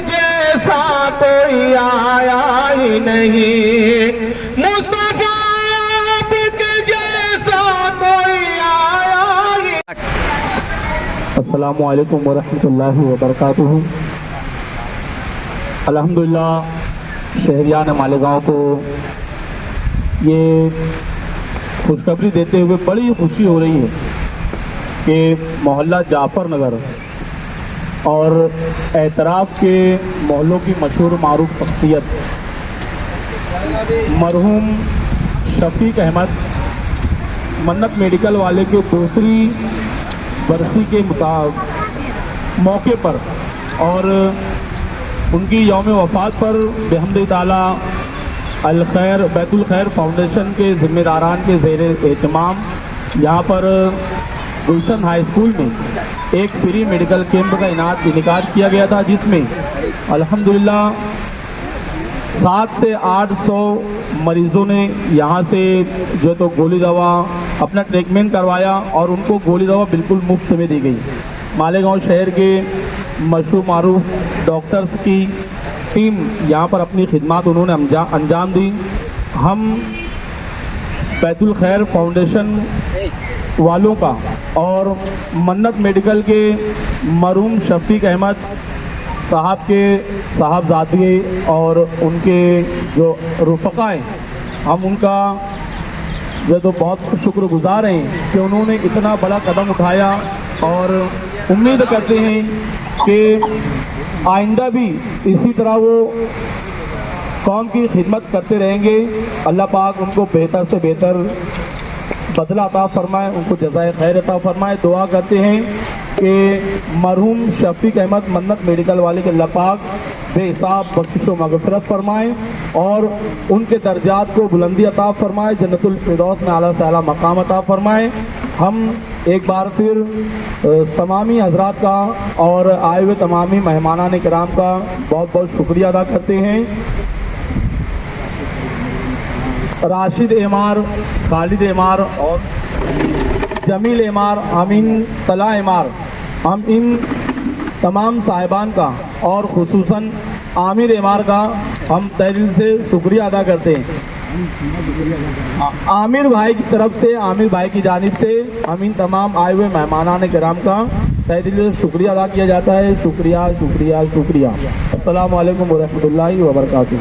جیسا کوئی آیا ہی نہیں، مصطفیٰ آپ کے جیسا کوئی آیا ہی۔ السلام علیکم ورحمۃ اللہ وبرکاتہ۔ الحمدللہ شہریان مالیگاؤں کو یہ خوشخبری دیتے ہوئے بڑی خوشی ہو رہی ہے کہ محلہ جعفر نگر اور اعتراف کے محلوں کی مشہور معروف شخصیت مرحوم شفیق احمد منت میڈیکل والے کے دوسری برسی کے موقع پر اور ان کی یوم وفات پر بحمد تعالیٰ الخیر بیت الخیر فاؤنڈیشن کے ذمہ داران کے زیر اہتمام یہاں پر گلشن ہائی اسکول میں ایک فری میڈیکل کیمپ کا انعقاد کیا گیا تھا، جس میں الحمدللہ 700 سے 800 مریضوں نے یہاں سے جو تو گولی دوا اپنا ٹریٹمنٹ کروایا اور ان کو گولی دوا بالکل مفت میں دی گئی۔ مالیگاؤں شہر کے مشہور معروف ڈاکٹرز کی ٹیم یہاں پر اپنی خدمات انہوں نے انجام دی۔ ہم بیت الخیر فاؤنڈیشن والوں کا اور منت میڈیکل کے مرحوم شفیق احمد صاحب کے صاحبزادے اور ان کے جو رفقا ہیں، ہم ان کا جو تو بہت شکر گزار ہیں کہ انہوں نے اتنا بڑا قدم اٹھایا، اور امید کرتے ہیں کہ آئندہ بھی اسی طرح وہ قوم کی خدمت کرتے رہیں گے۔ اللہ پاک ان کو بہتر سے بہتر بدلہ عطا فرمائے، ان کو جزائے خیر عطا فرمائے۔ دعا کرتے ہیں کہ مرحوم شفیق احمد منت میڈیکل والے کے اللہ پاک بے حساب بخشش و مغفرت فرمائے اور ان کے درجات کو بلندی عطا فرمائے، جنت الفردوس میں اعلیٰ سے اعلیٰ مقام عطا فرمائے۔ ہم ایک بار پھر تمامی حضرات کا اور آئے ہوئے تمامی مہمانان کرام کا بہت بہت شکریہ ادا کرتے ہیں۔ راشد اعمار، خالد اعمار اور جمیل اعمار، امین طلع اعمار، ہم ان تمام صاحبان کا اور خصوصاً عامر اعمار کا ہم تہ دل سے شکریہ ادا کرتے ہیں۔ عامر بھائی کی طرف سے، عامر بھائی کی جانب سے ہم ان تمام آئے ہوئے مہمانان کرام کا تہ دل سے شکریہ ادا کیا جاتا ہے۔ شکریہ شکریہ شکریہ۔ السلام علیکم ورحمۃ اللہ وبرکاتہ۔